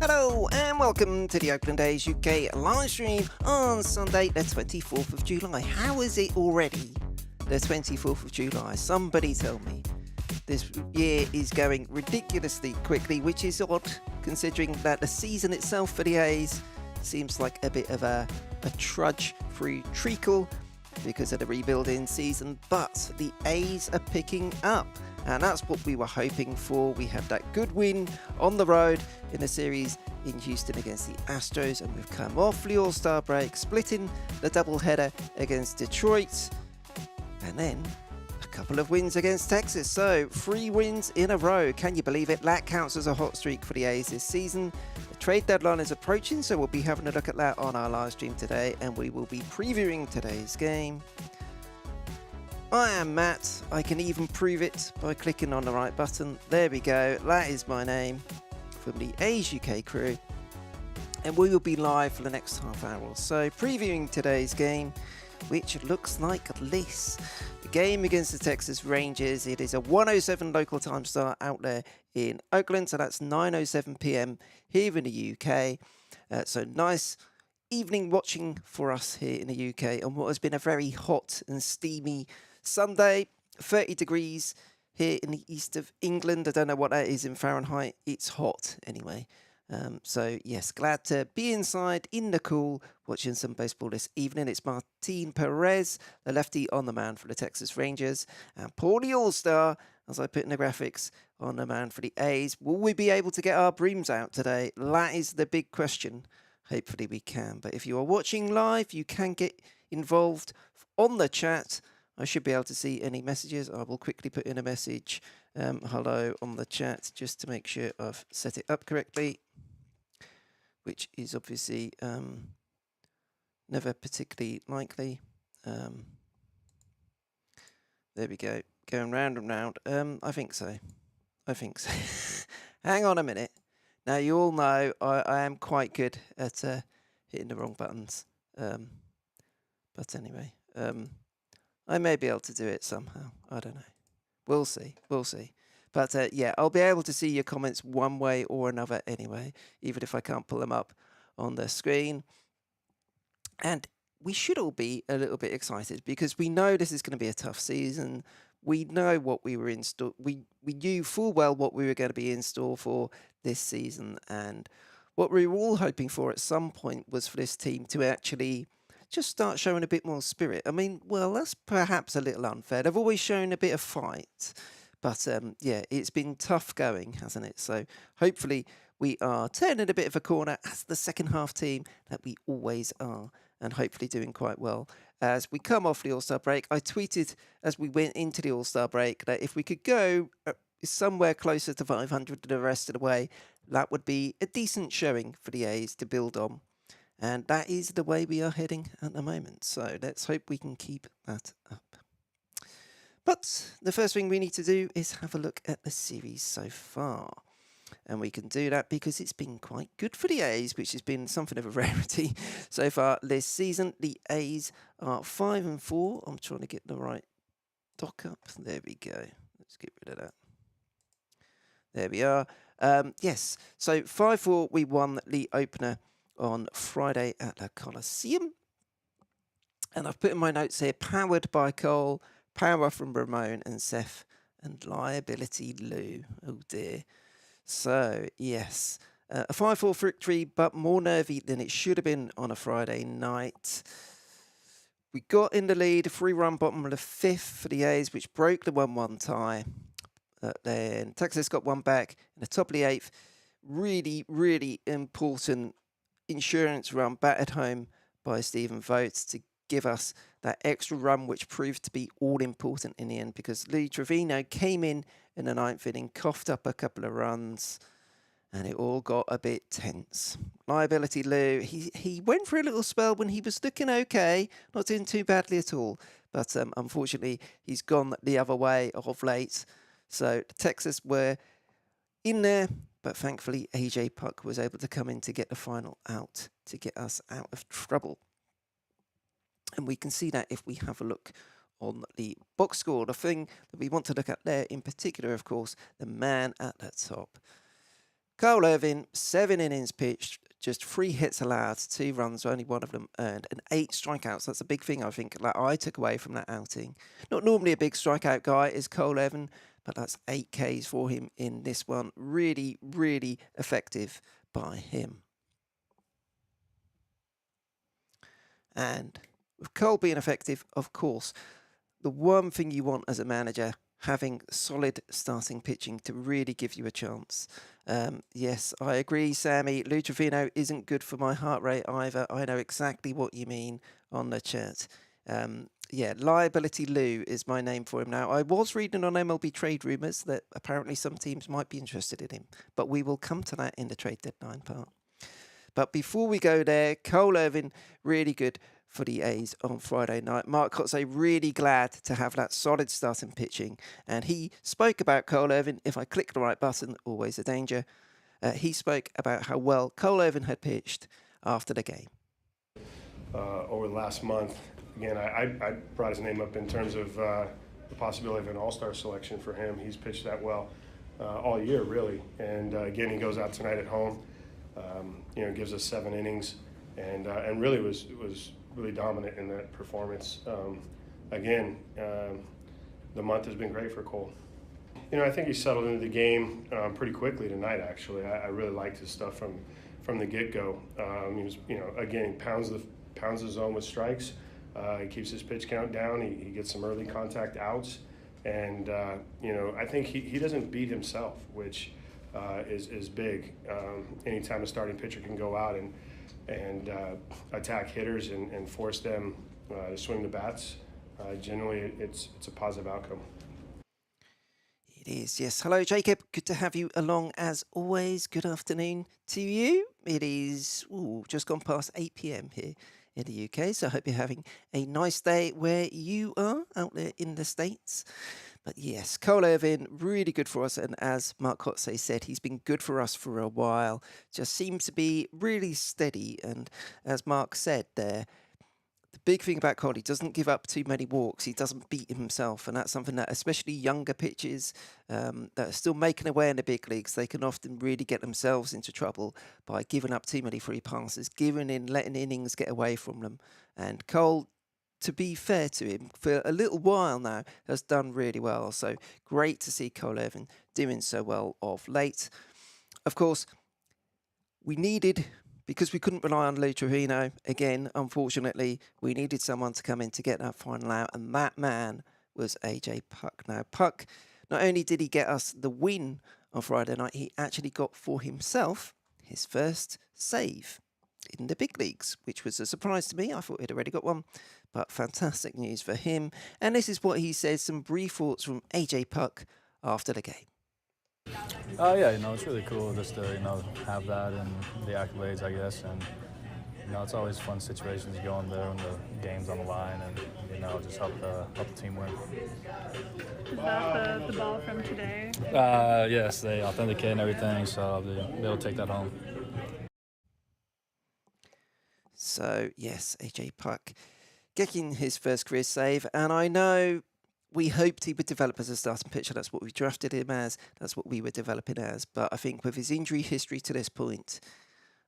Hello and welcome to the Oakland A's UK live stream on Sunday the 24th of July. How is it already the 24th of July? Somebody tell me. This year is going ridiculously quickly, which is odd considering that the season itself for the A's seems like a bit of a trudge through treacle because of the rebuilding season, but the A's are picking up. And that's what we were hoping for. We had that good win on the road in a series in Houston against the Astros, and we've come off the All-Star break, splitting the doubleheader against Detroit, and then a couple of wins against Texas. So 3 wins in a row. Can you believe it? That counts as a hot streak for the A's this season. The trade deadline is approaching, so we'll be having a look at that on our live stream today, and we will be previewing today's game. I am Matt. I can even prove it by clicking on the right button. There we go. That is my name from the A's UK crew. And we will be live for the next half hour or so, previewing today's game, which looks like this. The game against the Texas Rangers. It is a 1:07 local time start out there in Oakland, so that's 9:07 p.m. here in the UK. So nice evening watching for us here in the UK on what has been a very hot and steamy Sunday. 30 degrees here in the east of England. I don't know what that is in Fahrenheit. It's hot anyway. So yes, glad to be inside in the cool watching some baseball this evening. It's Martin Perez, the lefty on the mound for the Texas Rangers, and Paulie All-Star, as I put in the graphics, on the mound for the A's. Will we be able to get our brooms out today? That is the big question. Hopefully we can. But if you are watching live, you can get involved on the chat. I should be able to see any messages. I will quickly put in a message, hello, on the chat, just to make sure I've set it up correctly, which is obviously never particularly likely. There we go. Going round and round. I think so. Hang on a minute. Now, you all know I am quite good at hitting the wrong buttons. But anyway, I may be able to do it somehow. I don't know. We'll see. But yeah, I'll be able to see your comments one way or another anyway, even if I can't pull them up on the screen. And we should all be a little bit excited because we know this is going to be a tough season. We know what we were in store. We knew full well what we were going to be in store for this season, and what we were all hoping for at some point was for this team to actually just start showing a bit more spirit. I mean, well, that's perhaps a little unfair. They've always shown a bit of fight, but yeah, it's been tough going, hasn't it? So hopefully we are turning a bit of a corner as the second half team that we always are, and hopefully doing quite well. As we come off the All-Star break, I tweeted as we went into the All-Star break that if we could go somewhere closer to 500 the rest of the way, that would be a decent showing for the A's to build on. And that is the way we are heading at the moment. So let's hope we can keep that up. But the first thing we need to do is have a look at the series so far. And we can do that because it's been quite good for the A's, which has been something of a rarity so far this season. The A's are 5-4. I'm trying to get the right dock up. There we go. Let's get rid of that. There we are. Yes, so 5-4, we won the opener on Friday at the Coliseum. And I've put in my notes here, powered by Cole, power from Ramon and Seth, and liability Lou. Oh dear. So, yes, a 5-4 victory, but more nervy than it should have been on a Friday night. We got in the lead, a 3-run bottom of the 5th for the A's, which broke the 1-1 tie. Then Texas got one back in the top of the 8th. Really, really important insurance run batted home by Stephen Vogt to give us that extra run, which proved to be all important in the end because Lee Trevino came in the 9th inning, coughed up a couple of runs, and it all got a bit tense. Liability Lou, he went for a little spell when he was looking okay, not doing too badly at all, but unfortunately he's gone the other way of late. So Texas were in there, but thankfully AJ Puck was able to come in to get the final out, to get us out of trouble. And we can see that if we have a look on the box score. The thing that we want to look at there in particular, of course, the man at the top. Cole Irvin, 7 innings pitched, just 3 hits allowed, 2 runs, only one of them earned, and 8 strikeouts. That's a big thing, I think, that I took away from that outing. Not normally a big strikeout guy is Cole Irvin, but that's 8 Ks for him in this one. Really, really effective by him. And with Cole being effective, of course, the one thing you want as a manager, having solid starting pitching to really give you a chance. Yes, I agree, Sammy. Lou Trevino isn't good for my heart rate either. I know exactly what you mean on the chat. Yeah, Liability Lou is my name for him now. I was reading on MLB trade rumours that apparently some teams might be interested in him, but we will come to that in the trade deadline part. But before we go there, Cole Irvin, really good for the A's on Friday night. Mark Kotsay really glad to have that solid starting pitching. And he spoke about Cole Irvin. If I click the right button, always a danger. He spoke about how well Cole Irvin had pitched after the game. Over the last month, again, I brought his name up in terms of the possibility of an all-star selection for him. He's pitched that well all year, really. And again, he goes out tonight at home. Gives us 7 innings, and really was really dominant in that performance. The month has been great for Cole. I think he settled into the game pretty quickly tonight. Actually, I really liked his stuff from the get-go. He was, again, pounds the zone with strikes. He keeps his pitch count down. He gets some early contact outs, and I think he doesn't beat himself, which is big. Anytime a starting pitcher can go out and attack hitters and force them to swing the bats, generally it's a positive outcome. It is, yes. Hello, Jacob. Good to have you along as always. Good afternoon to you. It is just gone past 8 p.m. here in the UK, so I hope you're having a nice day where you are out there in the States. But yes, Cole Irvin, really good for us. And as Mark Kotsay said, he's been good for us for a while. Just seems to be really steady. And as Mark said there, the big thing about Cole, he doesn't give up too many walks. He doesn't beat himself. And that's something that especially younger pitchers that are still making their way in the big leagues, they can often really get themselves into trouble by giving up too many free passes, letting innings get away from them. And Cole, to be fair to him, for a little while now, has done really well. So great to see Cole Irvin doing so well of late. Of course, we needed, because we couldn't rely on Lou Trevino, again, unfortunately, we needed someone to come in to get that final out, and that man was AJ Puk. Now, Puk, not only did he get us the win on Friday night, he actually got for himself his first save in the big leagues, which was a surprise to me. I thought he'd already got one, but fantastic news for him. And this is what he says, some brief thoughts from AJ Puk after the game. Yeah, it's really cool just to, have that and the accolades, I guess. And, it's always fun situations going there when the game's on the line and, just help the team win. Is that the ball from today? Yes, they authenticate and everything, so I'll be able to take that home. So, yes, AJ Puk getting his first career save. And I know we hoped he would develop as a starting pitcher. That's what we drafted him as. That's what we were developing as. But I think with his injury history to this point,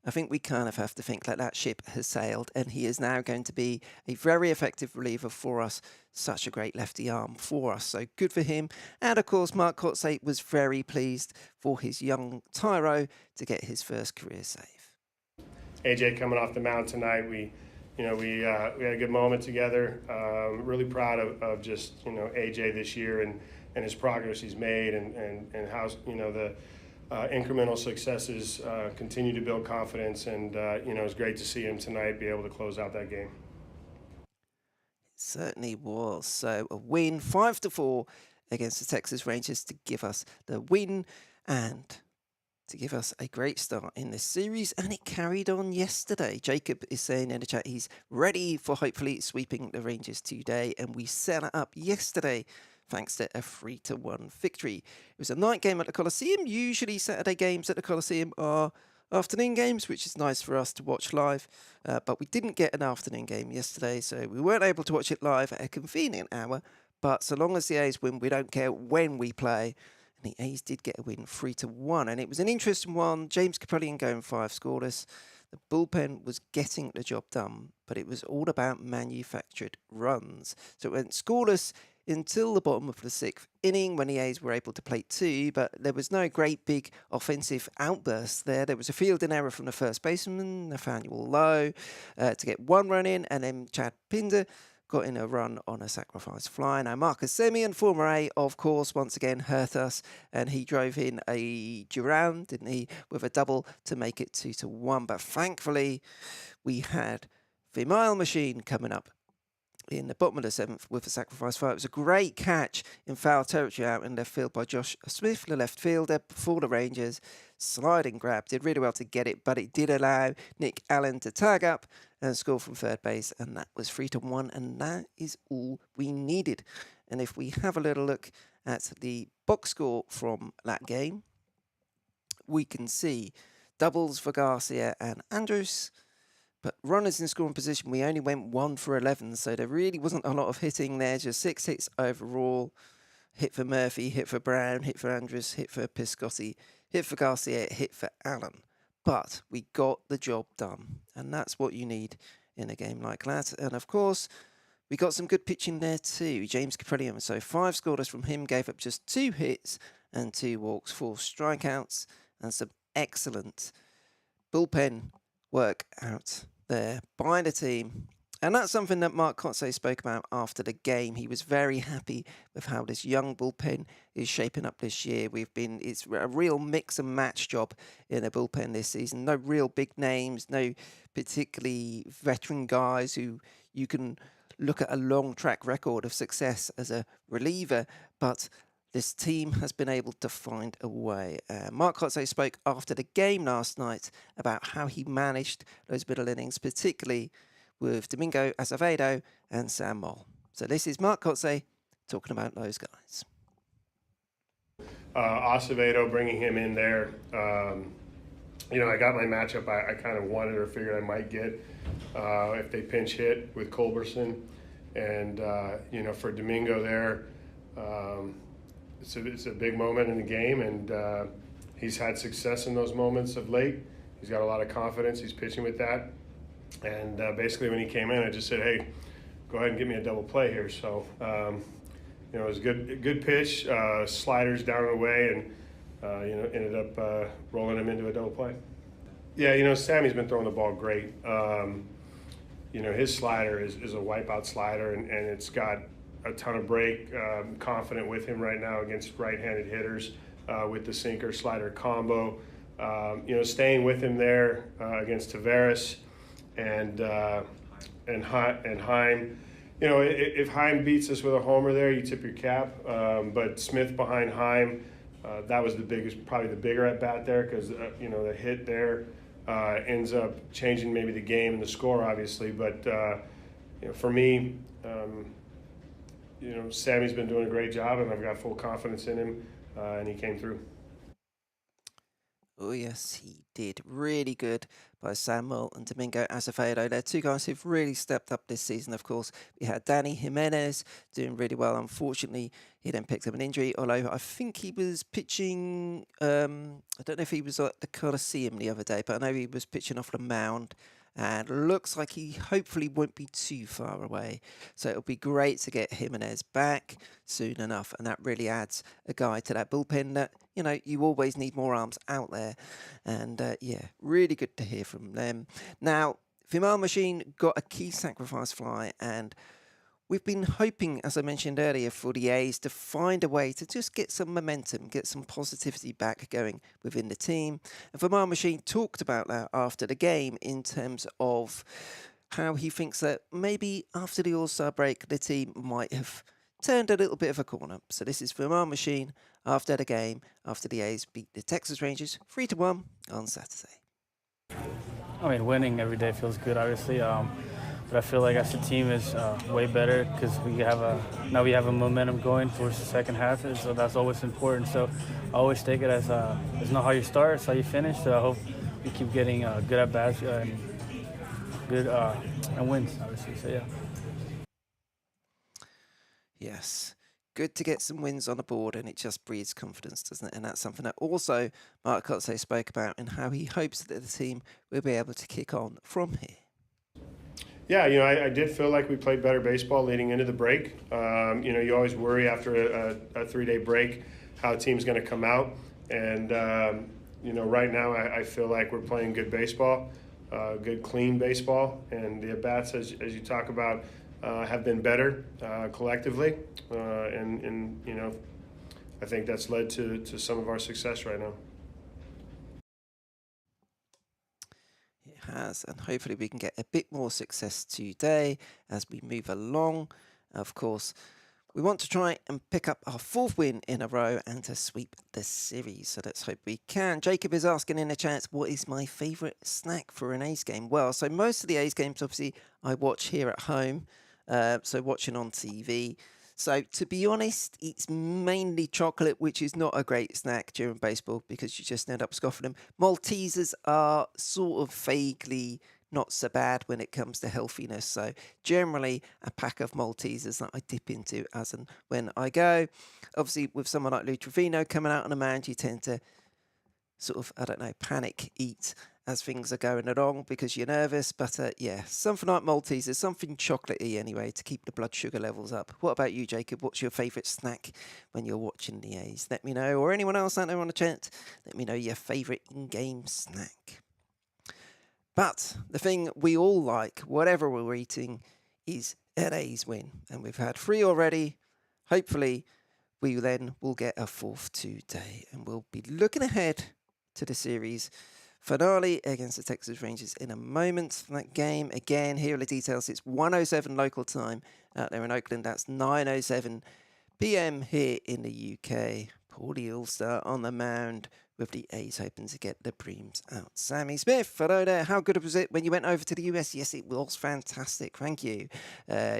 I think we kind of have to think that ship has sailed and he is now going to be a very effective reliever for us. Such a great lefty arm for us. So good for him. And of course, Mark Kotsay was very pleased for his young tyro to get his first career save. AJ coming off the mound tonight, we had a good moment together. Really proud of just AJ this year and his progress he's made and how the incremental successes continue to build confidence, and it's great to see him tonight be able to close out that game. It certainly was. So a win 5-4 against the Texas Rangers to give us the win and to give us a great start in this series, and it carried on yesterday. Jacob is saying in the chat he's ready for hopefully sweeping the Rangers today, and we set it up yesterday thanks to a 3-1 victory. It was a night game at the Coliseum. Usually Saturday games at the Coliseum are afternoon games, which is nice for us to watch live, but we didn't get an afternoon game yesterday, so we weren't able to watch it live at a convenient hour. But so long as the A's win, we don't care when we play. And the A's did get a win 3-1. And it was an interesting one. James Caprillion going 5 scoreless. The bullpen was getting the job done, but it was all about manufactured runs. So it went scoreless until the bottom of the 6th inning when the A's were able to play 2, but there was no great big offensive outburst there. There was a fielding error from the first baseman, Nathaniel Lowe, to get 1 run in, and then Chad Pinder got in a run on a sacrifice fly. Now, Marcus Semien, former A, of course, once again hurt us, and he drove in a Duran, didn't he, with a double to make it 2-1. But thankfully, we had the Mile Machine coming up in the bottom of the 7th with a sacrifice fly. It was a great catch in foul territory out in left field by Josh Smith, the left fielder, for the Rangers. Sliding grab, did really well to get it, but it did allow Nick Allen to tag up and score from third base, and that was 3-1, and that is all we needed. And if we have a little look at the box score from that game, we can see doubles for Garcia and Andrews, but runners in scoring position, we only went 1 for 11, so there really wasn't a lot of hitting there, just 6 hits overall. Hit for Murphy, hit for Brown, hit for Andrews, hit for Piscotti, hit for Garcia, hit for Allen. But we got the job done, and that's what you need in a game like that. And of course, we got some good pitching there too. James Caprillion, so 5 scoreless from him, gave up just 2 hits and 2 walks, 4 strikeouts, and some excellent bullpen work out there by the team. And that's something that Mark Kotze spoke about after the game. He was very happy with how this young bullpen is shaping up this year. It's a real mix and match job in the bullpen this season. No real big names, no particularly veteran guys who you can look at a long track record of success as a reliever, but this team has been able to find a way. Mark Kotze spoke after the game last night about how he managed those middle innings, particularly with Domingo Azevedo and Sam Moll. So this is Mark Kotze talking about those guys. Acevedo, bringing him in there, I got my matchup I kind of wanted or figured I might get if they pinch hit with Culberson. And, for Domingo there, it's a big moment in the game, and he's had success in those moments of late. He's got a lot of confidence. He's pitching with that. And basically when he came in, I just said, hey, go ahead and give me a double play here. So, it was a good pitch, sliders down and away, and, ended up rolling him into a double play. Yeah, Sammy's been throwing the ball great. His slider is a wipeout slider, and it's got a ton of break. Confident with him right now against right-handed hitters with the sinker slider combo. Staying with him there against Taveras and Heim. If Heim beats us with a homer there, you tip your cap. But Smith behind Heim, that was probably the bigger at bat there, because the hit there ends up changing maybe the game and the score, obviously. But for me, Sammy's been doing a great job, and I've got full confidence in him, and he came through. Oh yes, he did. Really good by Samuel and Domingo Azevedo. They're 2 guys who've really stepped up this season, of course. We had Danny Jimenez doing really well. Unfortunately, he then picked up an injury, although I think he was pitching, I don't know if he was at the Coliseum the other day, but I know he was pitching off the mound. And looks like he hopefully won't be too far away. So it'll be great to get Jimenez back soon enough. And that really adds a guy to that bullpen that, you always need more arms out there. And really good to hear from them. Now, Vimal Machine got a key sacrifice fly, and we've been hoping, as I mentioned earlier, for the A's to find a way to just get some momentum, get some positivity back going within the team. And Vimal Machine talked about that after the game in terms of how he thinks that maybe after the All-Star break, the team might have turned a little bit of a corner. So this is Vimal Machine after the game, after the A's beat the Texas Rangers 3-1 on Saturday. Winning every day feels good, obviously. But I feel like as a team is way better, because now we have a momentum going towards the second half, and so that's always important. So I always take it as it's not how you start, it's how you finish. So I hope we keep getting good at bats and good and wins, obviously. So yeah. Yes, good to get some wins on the board, and it just breeds confidence, doesn't it? And that's something that also Mark Kotze spoke about, and how he hopes that the team will be able to kick on from here. Yeah, I did feel like we played better baseball leading into the break. You always worry after a 3-day break how a team's going to come out. And, right now I feel like we're playing good baseball, good, clean baseball. And the at-bats, as you talk about, have been better collectively. I think that's led to some of our success right now. It has, and hopefully we can get a bit more success today as we move along. Of course, we want to try and pick up our 4th win in a row and to sweep the series, so let's hope we can. Jacob is asking in the chat, what is my favourite snack for an A's game? Well, so most of the A's games, obviously, I watch here at home, so watching on TV. So to be honest, it's mainly chocolate, which is not a great snack during baseball because you just end up scoffing them. Maltesers are sort of vaguely not so bad when it comes to healthiness. So generally a pack of Maltesers that I dip into as and when I go. Obviously with someone like Lou Trevino coming out on the mound, you tend to sort of, panic eat as things are going along because you're nervous. But yeah, something like Maltesers, something chocolatey anyway to keep the blood sugar levels up. What about you, Jacob? What's your favourite snack when you're watching the A's? Let me know, or anyone else out there on the chat, let me know your favourite in-game snack. But the thing we all like, whatever we're eating, is an A's win. And we've had 3 already. Hopefully, we then will get a 4th today. And we'll be looking ahead to the series finale against the Texas Rangers in a moment. From that game, again, here are the details. It's 1:07 local time out there in Oakland. That's 9:07 p.m. here in the UK. Paulie All-Star on the mound with the A's hoping to get the Breams out. Sammy Smith, hello there. How good was it when you went over to the US? Yes, it was fantastic. Thank you.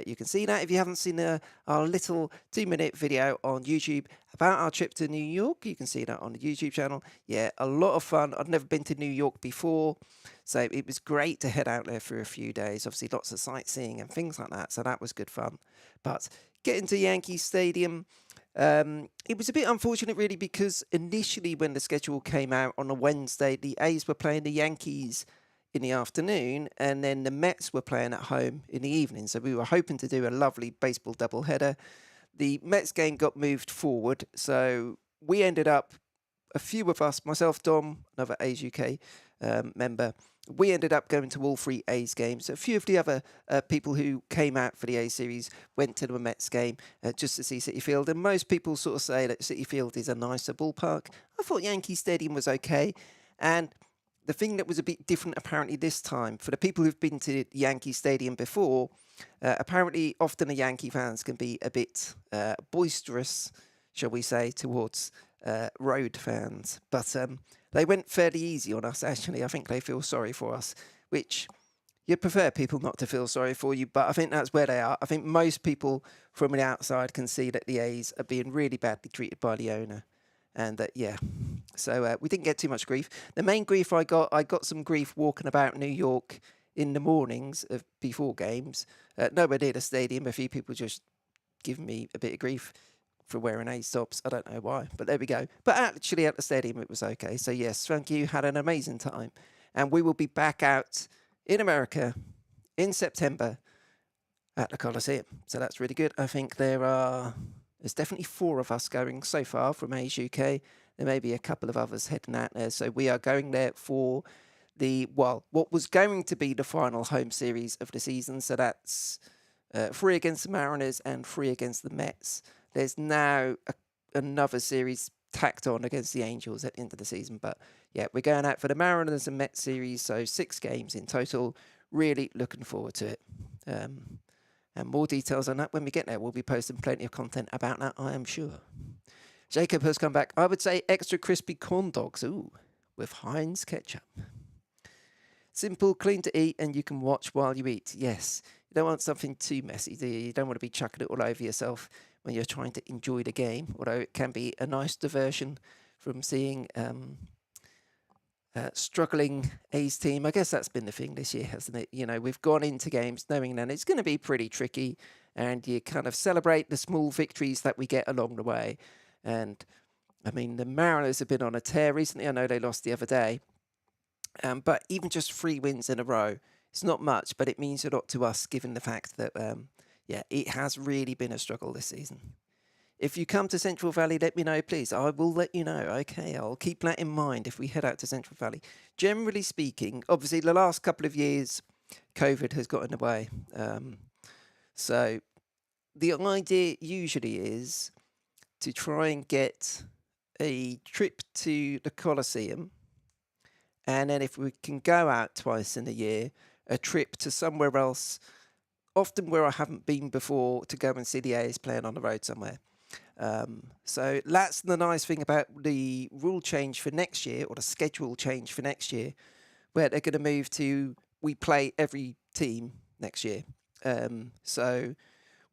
You can see that if you haven't seen our little 2-minute video on YouTube about our trip to New York. You can see that on the YouTube channel. Yeah, a lot of fun. I'd never been to New York before, so it was great to head out there for a few days. Obviously, lots of sightseeing and things like that, so that was good fun. But getting to Yankee Stadium, it was a bit unfortunate really because initially when the schedule came out on a Wednesday, the A's were playing the Yankees in the afternoon and then the Mets were playing at home in the evening. So we were hoping to do a lovely baseball doubleheader. The Mets game got moved forward, so we ended up, a few of us, myself, Dom, another A's UK member, we ended up going to all 3 A's games. A few of the other people who came out for the A series went to the Mets game just to see Citi Field. And most people sort of say that Citi Field is a nicer ballpark. I thought Yankee Stadium was okay. And the thing that was a bit different apparently this time, for the people who've been to Yankee Stadium before, apparently often the Yankee fans can be a bit boisterous, shall we say, towards road fans. But they went fairly easy on us, actually. I think they feel sorry for us, which you'd prefer people not to feel sorry for you, but I think that's where they are. I think most people from the outside can see that the A's are being really badly treated by the owner. And yeah, so we didn't get too much grief. The main grief I got some grief walking about New York in the mornings before games. Nowhere near the stadium. A few people just giving me a bit of grief for wearing A's tops. I don't know why, but there we go. But actually at the stadium it was okay. So yes, thank you. Had an amazing time. And we will be back out in America in September at the Coliseum. So that's really good. I think there's definitely 4 of us going so far from A's UK. There may be a couple of others heading out there. So we are going there for what was going to be the final home series of the season. So that's 3 against the Mariners and 3 against the Mets. There's now another series tacked on against the Angels at the end of the season. But yeah, we're going out for the Mariners and Mets series. So 6 games in total. Really looking forward to it. And more details on that when we get there. We'll be posting plenty of content about that, I am sure. Jacob has come back. I would say extra crispy corn dogs. Ooh, with Heinz ketchup. Simple, clean to eat, and you can watch while you eat. Yes, you don't want something too messy, do you? You don't want to be chucking it all over yourself when you're trying to enjoy the game, although it can be a nice diversion from seeing struggling A's team. I guess that's been the thing this year, hasn't it? You know, we've gone into games knowing that it's going to be pretty tricky, and you kind of celebrate the small victories that we get along the way. And I mean, the Mariners have been on a tear recently. I know they lost the other day, but even just 3 wins in a row, it's not much, but it means a lot to us given the fact that, it has really been a struggle this season. If you come to Central Valley, let me know, please. I will let you know. Okay, I'll keep that in mind if we head out to Central Valley. Generally speaking, obviously, the last couple of years, COVID has got in the way. So the idea usually is to try and get a trip to the Coliseum, and then if we can go out twice in a year, a trip to somewhere else, often where I haven't been before, to go and see the A's playing on the road somewhere. So that's the nice thing about the rule change for next year, or the schedule change for next year, where they're going to move to we play every team next year. So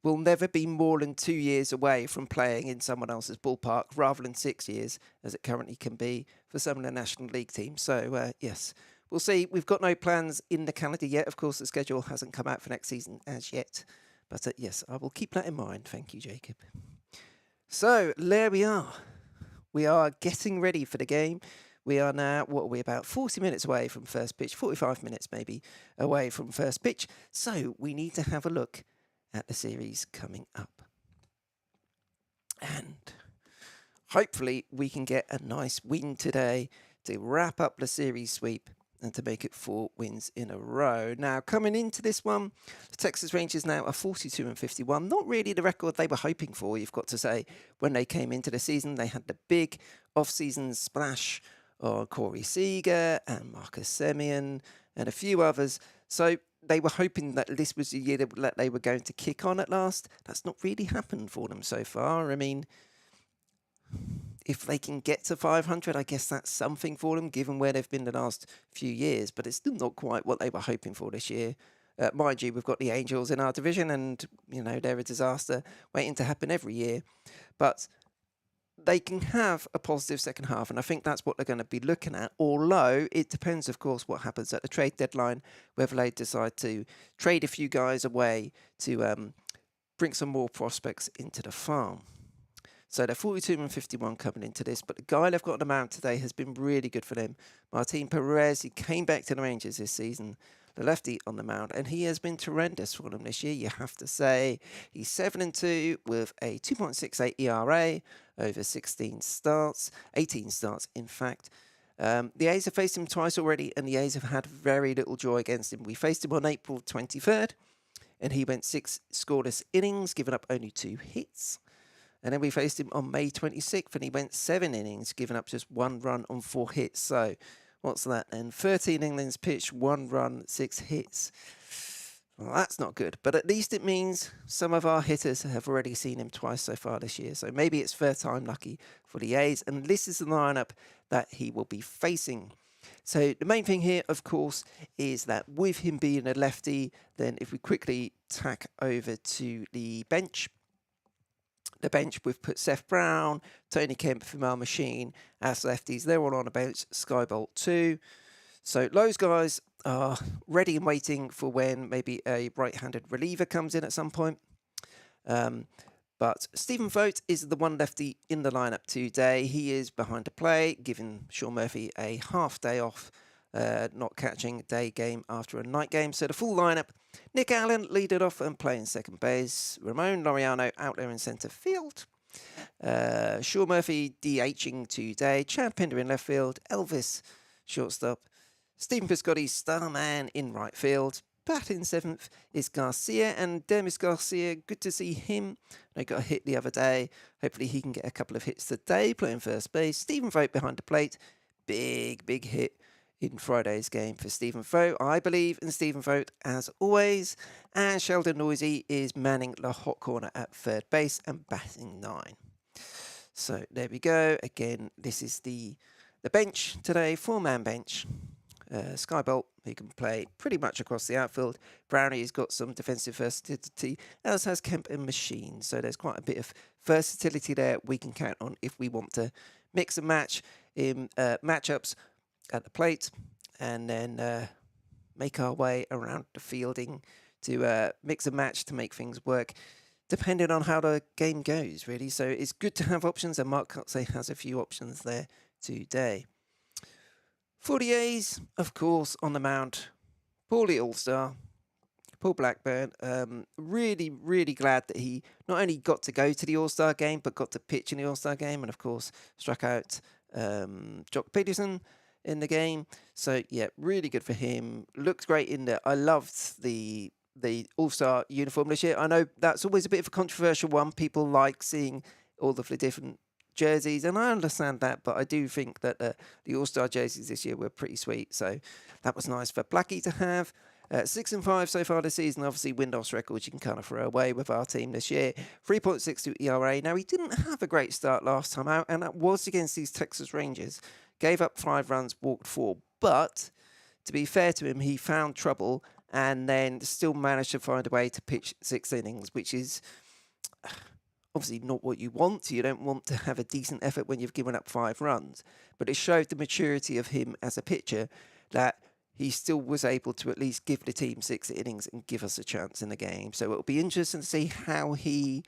we'll never be more than 2 years away from playing in someone else's ballpark, rather than 6 years, as it currently can be for some of the National League teams. So, yes, we'll see. We've got no plans in the calendar yet. Of course, the schedule hasn't come out for next season as yet. But, yes, I will keep that in mind. Thank you, Jacob. So, there we are. We are getting ready for the game. We are now, about 40 minutes away from first pitch, 45 minutes maybe away from first pitch. So, we need to have a look at the series coming up. And hopefully we can get a nice win today to wrap up the series sweep and to make it 4 wins in a row. Now, coming into this one, the Texas Rangers now are 42-51. Not really the record they were hoping for, you've got to say. When they came into the season, they had the big off-season splash on Corey Seager and Marcus Semien and a few others. So they were hoping that this was the year that they were going to kick on at last. That's not really happened for them so far. I mean, if they can get to 500, I guess that's something for them, given where they've been the last few years. But it's still not quite what they were hoping for this year. Mind you, we've got the Angels in our division, and, they're a disaster waiting to happen every year. But they can have a positive second half, and I think that's what they're going to be looking at, although it depends, of course, what happens at the trade deadline, whether they decide to trade a few guys away to bring some more prospects into the farm. So they're 42-51 coming into this, but the guy they've got on the mound today has been really good for them. Martin Perez, he came back to the Rangers this season, the lefty on the mound, and he has been tremendous for them this year, you have to say. He's 7-2 with a 2.68 ERA over 18 starts, in fact. The A's have faced him twice already, and the A's have had very little joy against him. We faced him on April 23rd, and he went 6 scoreless innings, giving up only 2 hits. And then we faced him on May 26th, and he went 7 innings, giving up just 1 run on 4 hits. So, what's that then? 13 innings pitched, 1 run, 6 hits. Well, that's not good. But at least it means some of our hitters have already seen him twice so far this year. So maybe it's third time lucky for the A's. And this is the lineup that he will be facing. So the main thing here, of course, is that with him being a lefty, then if we quickly tack over to the bench, we've put Seth Brown, Tony Kemp from our machine as lefties. They're all on the bench, Skybolt too. So those guys are ready and waiting for when maybe a right-handed reliever comes in at some point. But Stephen Vogt is the one lefty in the lineup today. He is behind the plate, giving Sean Murphy a half day off, not catching a day game after a night game. So the full lineup: Nick Allen leading off and playing second base. Ramon Laureano out there in centre field. Sean Murphy DHing today. Chad Pinder in left field. Elvis shortstop. Stephen Piscotty starman in right field. Batting seventh is Garcia, and Demis Garcia, good to see him. They got a hit the other day. Hopefully he can get a couple of hits today playing first base. Stephen Vogt behind the plate. Big hit in Friday's game for Stephen Vogt. I believe in Stephen Vogt as always. And Sheldon Noisy is manning the hot corner at third base and batting 9. So there we go. Again, this is the bench today, 4-man bench. Skybolt, who can play pretty much across the outfield. Brownie's got some defensive versatility, as has Kemp and Machine. So there's quite a bit of versatility there we can count on if we want to mix and match in matchups at the plate, and then make our way around the fielding to mix and match to make things work, depending on how the game goes, really. So it's good to have options, and Mark Cotsey has a few options there today. For the A's, of course, on the mound, Paulie All-Star, Paul Blackburn. Really, really glad that he not only got to go to the All-Star game, but got to pitch in the All-Star game, and of course struck out Jock Peterson in the game. So yeah, really good for him. Looks great in there. I loved the All-Star uniform this year. I know that's always a bit of a controversial one. People like seeing all of the different jerseys, and I understand that, but I do think that the All-Star jerseys this year were pretty sweet. So that was nice for Blackie to have. 6-5 so far this season. Obviously, win-loss records you can kind of throw away with our team this year. 3.62 ERA. Now, he didn't have a great start last time out, and that was against these Texas Rangers. Gave up 5 runs, walked 4. But, to be fair to him, he found trouble and then still managed to find a way to pitch 6 innings, which is obviously not what you want. You don't want to have a decent effort when you've given up 5 runs. But it showed the maturity of him as a pitcher that he still was able to at least give the team 6 innings and give us a chance in the game. So it'll be interesting to see how he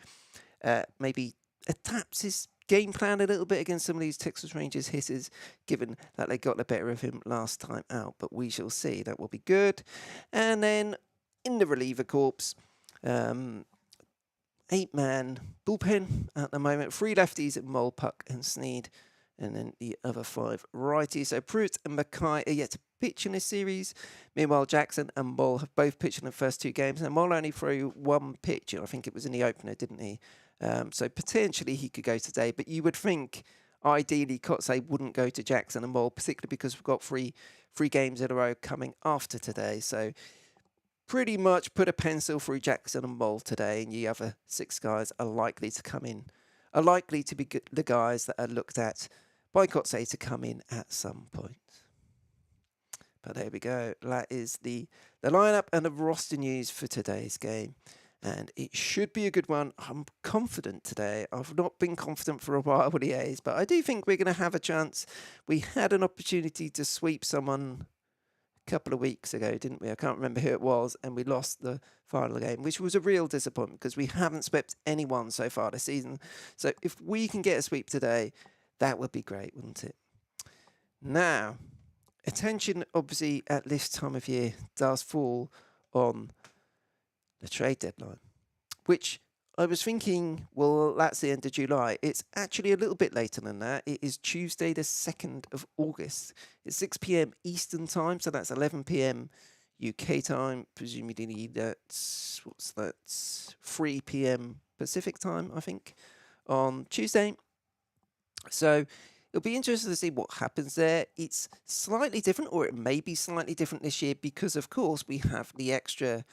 maybe adapts his game plan a little bit against some of these Texas Rangers hitters, given that they got the better of him last time out. But we shall see. That will be good. And then in the reliever corps, 8-man bullpen at the moment. 3 lefties, Mole, Puck and Snead. And then the other 5 righties. So Pruitt and Mackay are yet to pitch in this series. Meanwhile, Jackson and Moll have both pitched in the first 2 games. And Moll only threw 1 pitch. I think it was in the opener, didn't he? So potentially he could go today. But you would think, ideally, Kotsay wouldn't go to Jackson and Moll, particularly because we've got three games in a row coming after today. So pretty much put a pencil through Jackson and Moll today. And the other 6 guys are likely to come in, are likely to be the guys that are looked at by Kotsay to come in at some point. But there we go. That is the lineup and the roster news for today's game. And it should be a good one. I'm confident today. I've not been confident for a while with the A's, but I do think we're going to have a chance. We had an opportunity to sweep someone a couple of weeks ago, didn't we? I can't remember who it was, and we lost the final game, which was a real disappointment because we haven't swept anyone so far this season. So if we can get a sweep today, that would be great, wouldn't it? Now, attention, obviously, at this time of year does fall on the trade deadline, which I was thinking, well, that's the end of July. It's actually a little bit later than that. It is Tuesday, the 2nd of August. It's 6 p.m. Eastern time, so that's 11 p.m. UK time. Presumably that's, 3 p.m. Pacific time, I think, on Tuesday. So it'll be interesting to see what happens there. It's slightly different, or it may be slightly different this year because, of course, we have the extra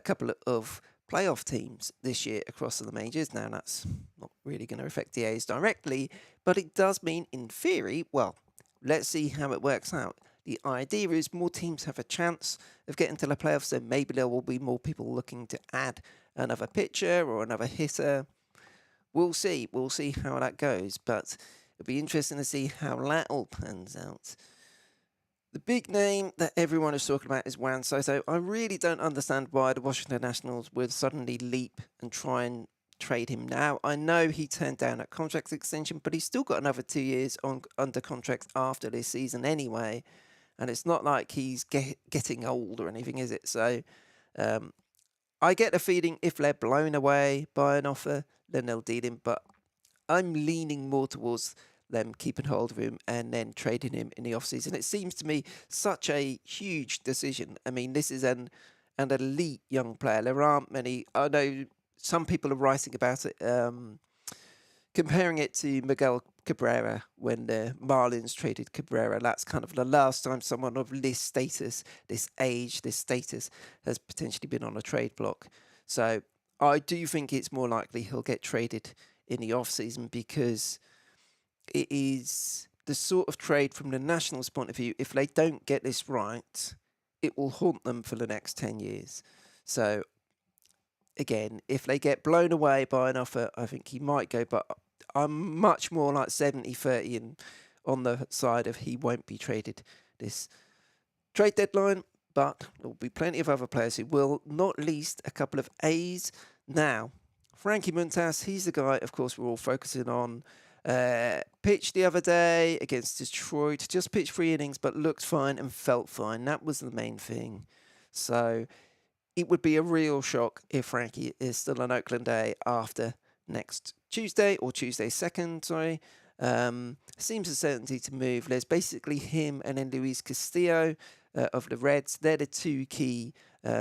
couple of playoff teams this year across the majors. Now, that's not really going to affect the A's directly, but it does mean, in theory, well, let's see how it works out. The idea is more teams have a chance of getting to the playoffs, so maybe there will be more people looking to add another pitcher or another hitter. We'll see. We'll see how that goes, but it'll be interesting to see how that all pans out. The big name that everyone is talking about is Juan Soto. I really don't understand why the Washington Nationals would suddenly leap and try and trade him now. I know he turned down that contract extension, but he's still got another 2 years under contract after this season anyway. And it's not like he's getting old or anything, is it? So I get the feeling if they're blown away by an offer, then they'll deal him. But I'm leaning more towards them keeping hold of him and then trading him in the offseason. It seems to me such a huge decision. I mean, this is an elite young player. There aren't many. I know some people are writing about it, comparing it to Miguel Cabrera when the Marlins traded Cabrera. That's kind of the last time someone of this status, this age, this status has potentially been on a trade block. So I do think it's more likely he'll get traded in the offseason because it is the sort of trade from the Nationals' point of view, if they don't get this right, it will haunt them for the next 10 years. So, again, if they get blown away by an offer, I think he might go, but I'm much more like 70-30 and on the side of he won't be traded this trade deadline. but there will be plenty of other players who will, not least a couple of A's. Now, Frankie Montas, he's the guy, of course, we're all focusing on. Pitched the other day against Detroit, just pitched 3 innings, but looked fine and felt fine. That was the main thing. So it would be a real shock if Frankie is still on Oakland A after next Tuesday, or Tuesday 2nd, sorry. Seems a certainty to move. There's basically him and then Luis Castillo of the Reds. They're the 2 key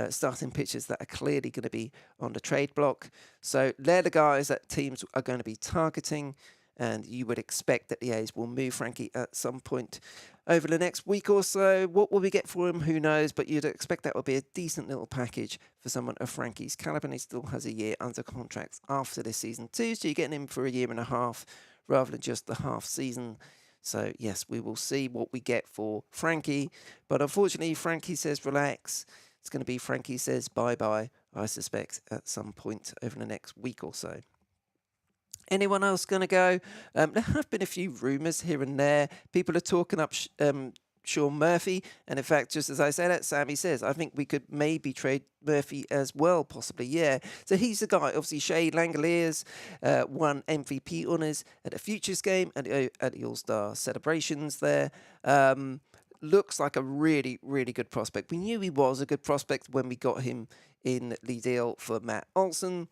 starting pitchers that are clearly going to be on the trade block. So they're the guys that teams are going to be targeting, and you would expect that the A's will move Frankie at some point over the next week or so. What will we get for him? Who knows? But you'd expect that would be a decent little package for someone of Frankie's caliber, and he still has a year under contract after this season too. So you're getting him for a year and a half rather than just the half season. So yes, we will see what we get for Frankie. But unfortunately, Frankie says relax. It's going to be Frankie says bye-bye, I suspect, at some point over the next week or so. Anyone else going to go? There have been a few rumours here and there. People are talking up Sean Murphy. And in fact, just as I said that, Sammy says, I think we could maybe trade Murphy as well, possibly, yeah. So he's the guy. Obviously, Shea Langoliers won MVP honours at the Futures game at the All-Star celebrations there. Looks like a really, really good prospect. We knew he was a good prospect when we got him in the deal for Matt Olson.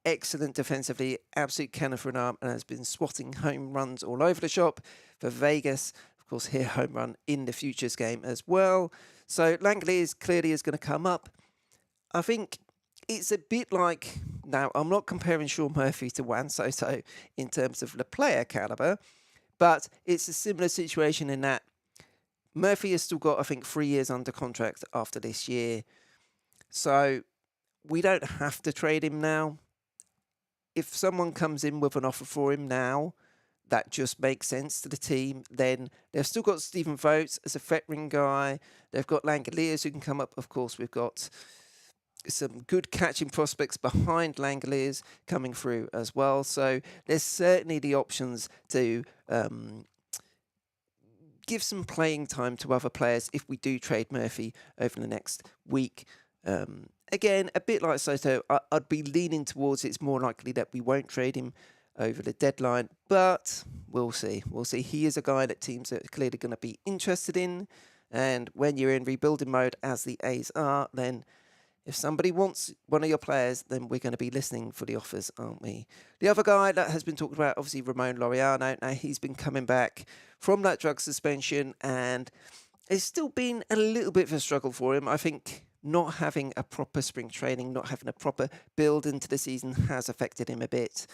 Excellent defensively, absolute cannon for an arm, and has been swatting home runs all over the shop for Vegas. Of course, here home run in the Futures game as well. So Langoliers clearly is going to come up. I think it's a bit like, now I'm not comparing Sean Murphy to Juan Soto in terms of the player caliber, but it's a similar situation in that Murphy has still got, I think, 3 years under contract after this year. So we don't have to trade him now. If someone comes in with an offer for him now that just makes sense to the team, then they've still got Stephen Vogt as a veteran guy. They've got Langoliers who can come up. Of course, we've got some good catching prospects behind Langoliers coming through as well. So there's certainly the options to give some playing time to other players if we do trade Murphy over the next week. Again, a bit like Soto, I'd be leaning towards it's more likely that we won't trade him over the deadline, but we'll see. We'll see. He is a guy that teams are clearly going to be interested in, and when you're in rebuilding mode, as the A's are, then if somebody wants one of your players, then we're going to be listening for the offers, aren't we? The other guy that has been talked about, obviously, Ramon Laureano. Now, he's been coming back from that drug suspension, and it's still been a little bit of a struggle for him. I think not having a proper spring training, not having a proper build into the season has affected him a bit.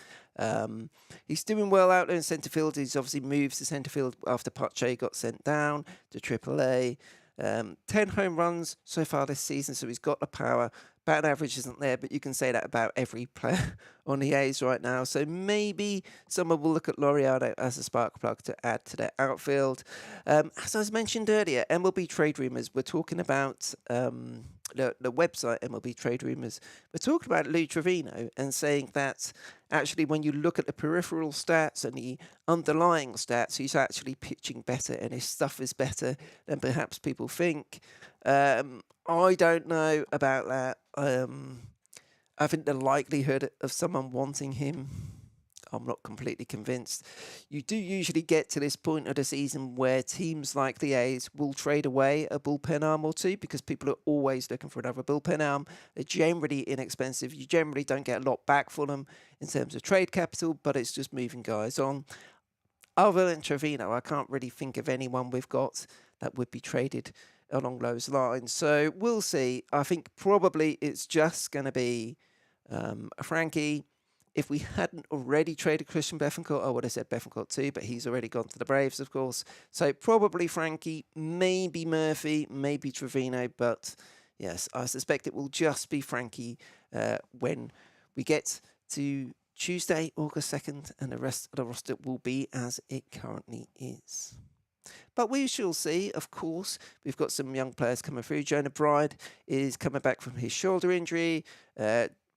He's doing well out there in centre field. He's obviously moved to centre field after Pache got sent down to AAA. 10 home runs so far this season, so he's got the power. Batting average isn't there, but you can say that about every player on the A's right now. So maybe someone will look at Laureano as a spark plug to add to their outfield. As I was mentioned earlier, MLB Trade Rumors, we're talking about the website MLB Trade Rumors. We're talking about Lou Trevino and saying that actually when you look at the peripheral stats and the underlying stats, he's actually pitching better and his stuff is better than perhaps people think. I don't know about that. I think the likelihood of someone wanting him, I'm not completely convinced. You do usually get to this point of the season where teams like the A's will trade away a bullpen arm or two because people are always looking for another bullpen arm. They're generally inexpensive. You generally don't get a lot back for them in terms of trade capital, but it's just moving guys on. Other than Trevino, I can't really think of anyone we've got that would be traded along those lines. So we'll see. I think probably it's just going to be Frankie. If we hadn't already traded Christian Bethancourt, I would have said Bethancourt too, but he's already gone to the Braves, of course. So probably Frankie, maybe Murphy, maybe Trevino, but yes, I suspect it will just be Frankie when we get to Tuesday, August 2nd, and the rest of the roster will be as it currently is. But we shall see, of course. We've got some young players coming through. Jonah Bride is coming back from his shoulder injury,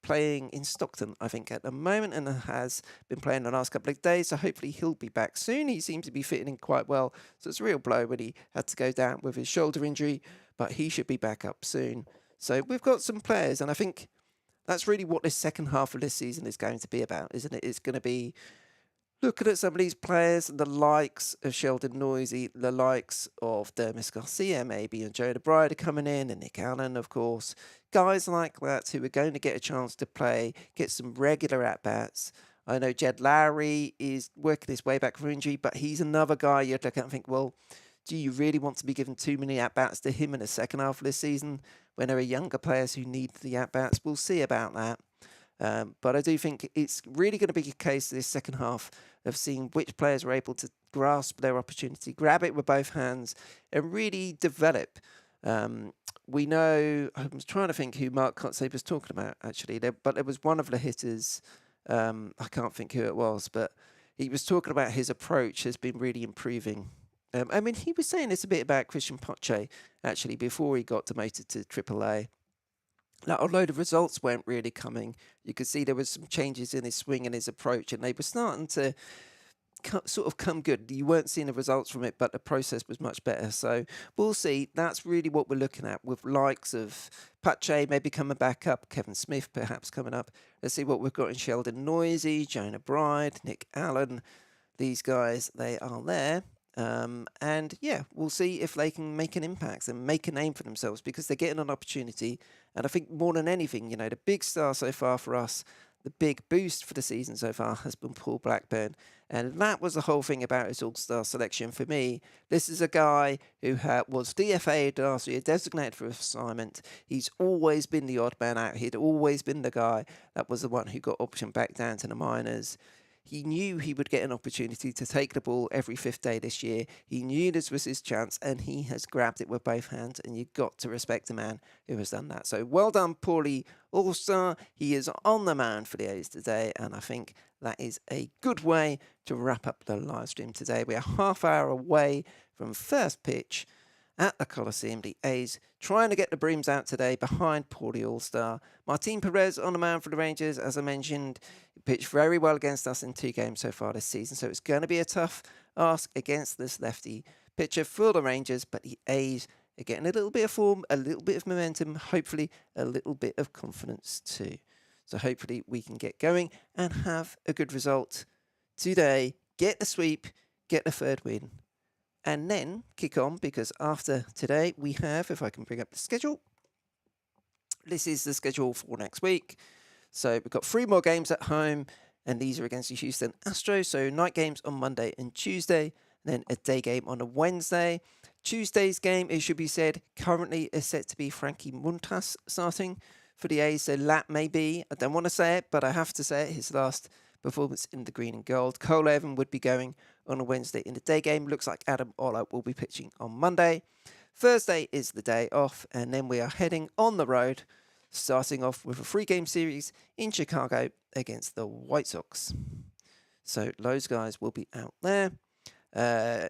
playing in Stockton, I think, at the moment, and has been playing the last couple of days, so hopefully he'll be back soon. He seems to be fitting in quite well, so it's a real blow when he had to go down with his shoulder injury. but he should be back up soon. So we've got some players, and I think that's really what this second half of this season is going to be about, isn't it? It's going to be looking at some of these players, the likes of Sheldon Noisy, the likes of Dermis Garcia maybe, and Jonah Bride are coming in, and Nick Allen, of course. Guys like that who are going to get a chance to play, get some regular at-bats. I know Jed Lowry is working his way back from injury, but he's another guy you'd look at and think, well, do you really want to be giving too many at-bats to him in the second half of this season when there are younger players who need the at-bats? We'll see about that. But I do think it's really going to be a case this second half of seeing which players are able to grasp their opportunity, grab it with both hands, and really develop. We know, I was trying to think who Mark Kotsay was talking about, actually, but there was one of the hitters, I can't think who it was, but he was talking about his approach has been really improving. I mean, he was saying this a bit about Christian Pache, actually, before he got demoted to AAA. Now, although the results weren't really coming, you could see there was some changes in his swing and his approach, and they were starting to sort of come good. You weren't seeing the results from it, but the process was much better. So we'll see. That's really what we're looking at, with likes of Pache maybe coming back up, Kevin Smith perhaps coming up. Let's see what we've got in Sheldon Noisy, Jonah Bride, Nick Allen. These guys, they are there. And yeah, we'll see if they can make an impact and make a name for themselves, because they're getting an opportunity. And I think more than anything, you know, the big star so far for us, the big boost for the season so far has been Paul Blackburn. And that was the whole thing about his all-star selection for me. This is a guy who was DFA'd last year, designated for assignment. He's always been the odd man out. He'd always been the guy that was the one who got optioned back down to the minors. He knew he would get an opportunity to take the ball every fifth day this year. He knew this was his chance, and he has grabbed it with both hands, and you've got to respect a man who has done that. So well done, Paulie All-Star. He is on the mound for the A's today, and I think that is a good way to wrap up the live stream today. We are half hour away from first pitch at the Coliseum. The A's trying to get the brooms out today behind Paulie All-Star. Martin Perez on the mound for the Rangers. As I mentioned, he pitched very well against us in 2 games so far this season, so it's going to be a tough ask against this lefty pitcher for the Rangers, but the A's are getting a little bit of form, a little bit of momentum, hopefully a little bit of confidence too. So hopefully we can get going and have a good result today, get the sweep, get the third win, and then kick on, because after today we have, if I can bring up the schedule, this is the schedule for next week. So we've got 3 more games at home, and these are against the Houston Astros. So night games on Monday and Tuesday, and then a day game on a Wednesday. Tuesday's game, it should be said, currently is set to be Frankie Montas starting for the A's. So that may be, I don't want to say it, but I have to say it, his last performance in the green and gold. Cole Evan would be going on a Wednesday in the day game. Looks like Adam Oller will be pitching on Monday. Thursday is the day off, and then we are heading on the road, starting off with a 3-game series in Chicago against the White Sox. So those guys will be out there.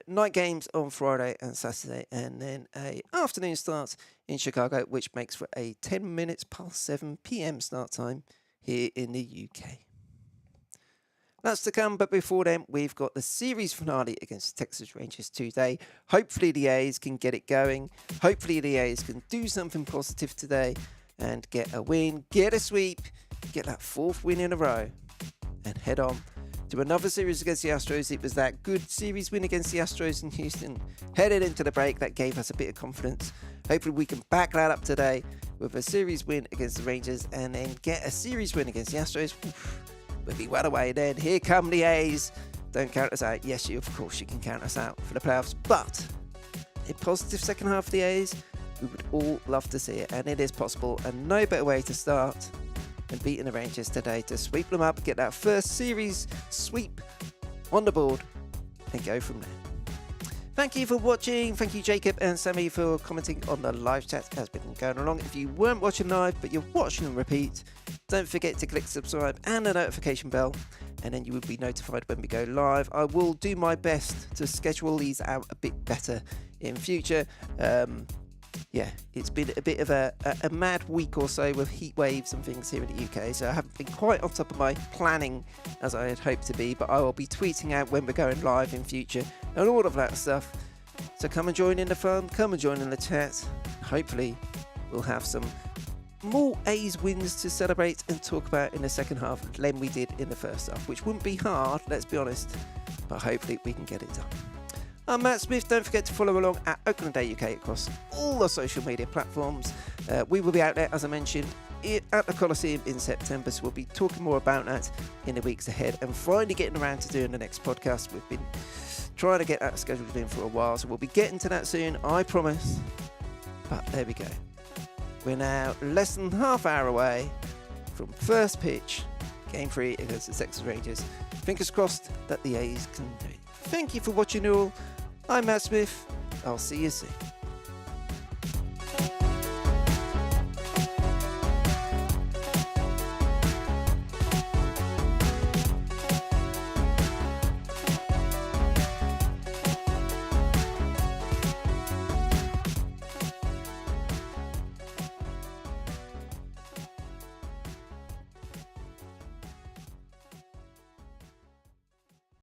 Night games on Friday and Saturday, and then a afternoon start in Chicago, which makes for a 10 minutes past 7 p.m. start time here in the UK. That's to come, but before then, we've got the series finale against the Texas Rangers today. Hopefully the A's can get it going. Hopefully the A's can do something positive today and get a win, get a sweep, get that 4th win in a row, and head on to another series against the Astros. It was that good series win against the Astros in Houston, headed into the break, that gave us a bit of confidence. Hopefully we can back that up today with a series win against the Rangers, and then get a series win against the Astros. We'll be well away then. Here come the A's. Don't count us out. Yes, of course you can count us out for the playoffs, but a positive second half of the A's, we would all love to see it, and it is possible, and no better way to start than beating the Rangers today to sweep them up, get that first series sweep on the board, and go from there. Thank you for watching. Thank you, Jacob and Sammy, for commenting on the live chat as been going along. If you weren't watching live, but you're watching on repeat, don't forget to click subscribe and the notification bell, and then you will be notified when we go live. I will do my best to schedule these out a bit better in future. Yeah, it's been a bit of a mad week or so with heat waves and things here in the UK, so I haven't been quite on top of my planning as I had hoped to be, but I will be tweeting out when we're going live in future and all of that stuff. So come and join in the fun, come and join in the chat. hopefully we'll have some more A's wins to celebrate and talk about in the second half than we did in the first half, which wouldn't be hard, let's be honest, but hopefully we can get it done. I'm Matt Smith. Don't forget to follow along at Oakland A UK across all the social media platforms. We will be out there, as I mentioned, at the Coliseum in September, so we'll be talking more about that in the weeks ahead and finally getting around to doing the next podcast. We've been trying to get that scheduled in for a while, so we'll be getting to that soon, I promise. But there we go. We're now less than half hour away from first pitch, Game 3 against the Texas Rangers. Fingers crossed that the A's can do it. Thank you for watching all. I'm Matt Smith. I'll see you soon.